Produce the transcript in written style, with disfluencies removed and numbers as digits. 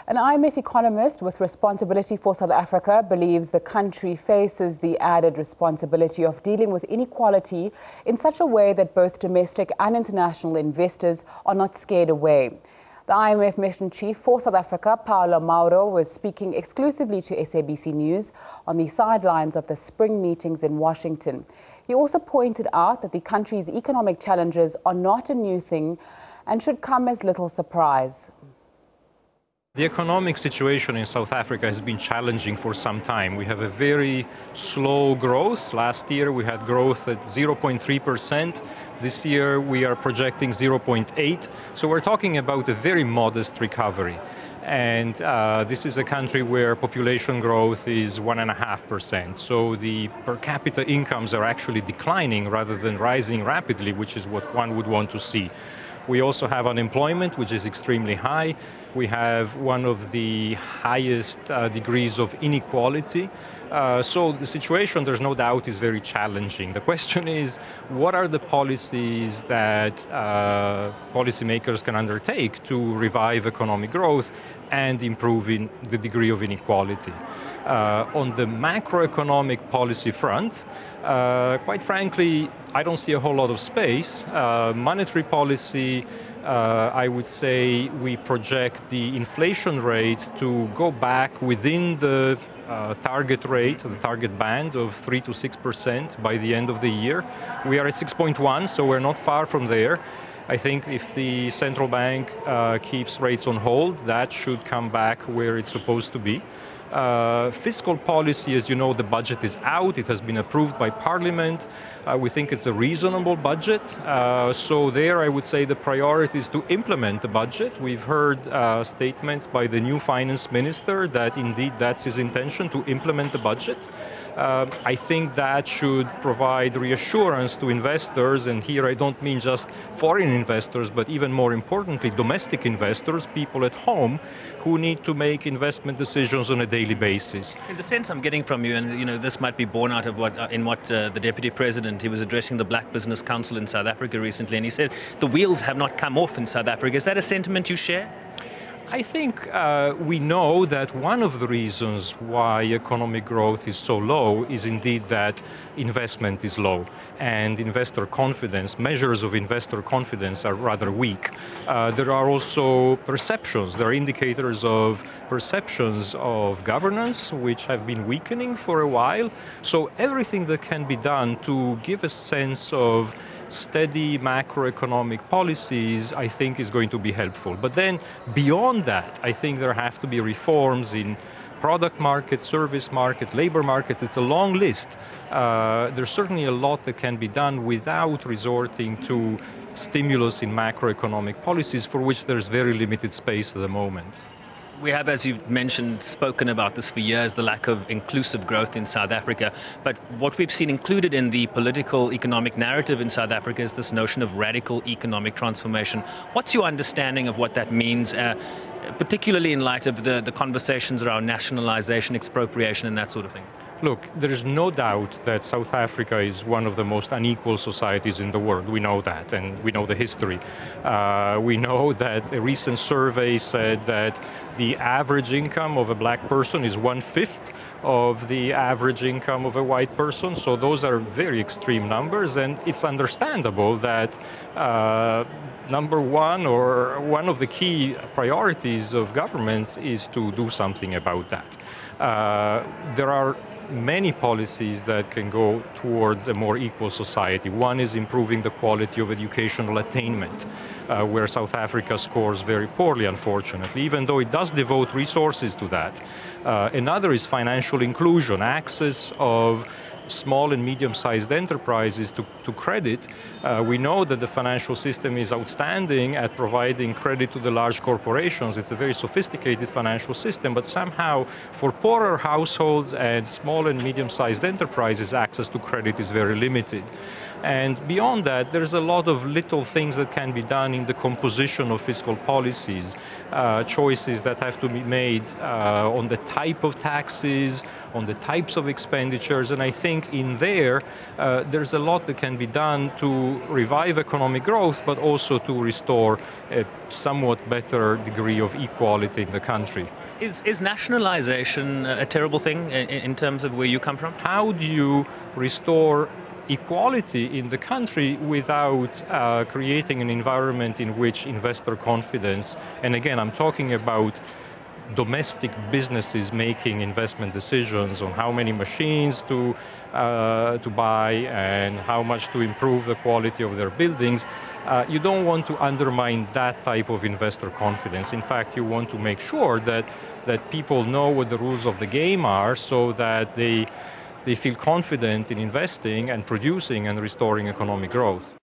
An IMF economist with responsibility for South Africa believes the country faces the added responsibility of dealing with inequality in such a way that both domestic and international investors are not scared away. The IMF Mission Chief for South Africa, Paulo Mauro, was speaking exclusively to SABC News on the sidelines of the spring meetings in Washington. He also pointed out that the country's economic challenges are not a new thing and should come as little surprise. The economic situation in South Africa has been challenging for some time. We have a very slow growth. Last year we had growth at 0.3%. This year we are projecting 0.8%. So we're talking about a very modest recovery. And this is a country where population growth is 1.5%. So the per capita incomes are actually declining rather than rising rapidly, which is what one would want to see. We also have unemployment, which is extremely high. We have one of the highest degrees of inequality. So the situation, there's no doubt, is very challenging. The question is, what are the policies that policymakers can undertake to revive economic growth and improving the degree of inequality? On the macroeconomic policy front, quite frankly, I don't see a whole lot of space. Monetary policy, I would say we project the inflation rate to go back within the target rate, the target band of 3 to 6% by the end of the year. We are at 6.1, so we're not far from there. I think if the central bank keeps rates on hold, that should come back where it's supposed to be. Fiscal policy, as you know, the budget is out. It has been approved by Parliament. We think it's a reasonable budget. So there, I would say the priority is to implement the budget. We've heard statements by the new finance minister that indeed that's his intention, to implement the budget. I think that should provide reassurance to investors, and here I don't mean just foreign investors, but even more importantly, domestic investors, people at home who need to make investment decisions on a daily basis. In the sense I'm getting from you, and this might be borne out of what the Deputy President, he was addressing the Black Business Council in South Africa recently, and he said the wheels have not come off in South Africa. Is that a sentiment you share? I think we know that one of the reasons why economic growth is so low is indeed that investment is low, and investor confidence, measures of investor confidence are rather weak. There are also perceptions, there are indicators of perceptions of governance which have been weakening for a while. So everything that can be done to give a sense of steady macroeconomic policies, I think, is going to be helpful. But then beyond that, I think there have to be reforms in product markets, service market, labor markets. It's a long list. There's certainly a lot that can be done without resorting to stimulus in macroeconomic policies, for which there's very limited space at the moment. We have, as you've mentioned, spoken about this for years, the lack of inclusive growth in South Africa. But what we've seen included in the political economic narrative in South Africa is this notion of radical economic transformation. What's your understanding of what that means, particularly in light of the conversations around nationalization, expropriation, and that sort of thing? Look, there is no doubt that South Africa is one of the most unequal societies in the world. We know that, and we know the history. We know that a recent survey said that the average income of a black person is 1/5 of the average income of a white person. So those are very extreme numbers, and it's understandable that number one, or one of the key priorities of governments, is to do something about that. There are many policies that can go towards a more equal society. One is improving the quality of educational attainment, where South Africa scores very poorly, unfortunately, even though it does devote resources to that. Another is financial inclusion, access of small and medium-sized enterprises to credit. We know that the financial system is outstanding at providing credit to the large corporations. It's a very sophisticated financial system, but somehow for poorer households and small and medium-sized enterprises, access to credit is very limited. And beyond that, there's a lot of little things that can be done in the composition of fiscal policies, choices that have to be made on the type of taxes, on the types of expenditures, and I think in there's a lot that can be done to revive economic growth, but also to restore a somewhat better degree of equality in the country. Is nationalization a terrible thing in terms of where you come from? How do you restore equality in the country without creating an environment in which investor confidence, and again, I'm talking about domestic businesses making investment decisions on how many machines to buy and how much to improve the quality of their buildings. You don't want to undermine that type of investor confidence. In fact, you want to make sure that people know what the rules of the game are so that they feel confident in investing and producing and restoring economic growth.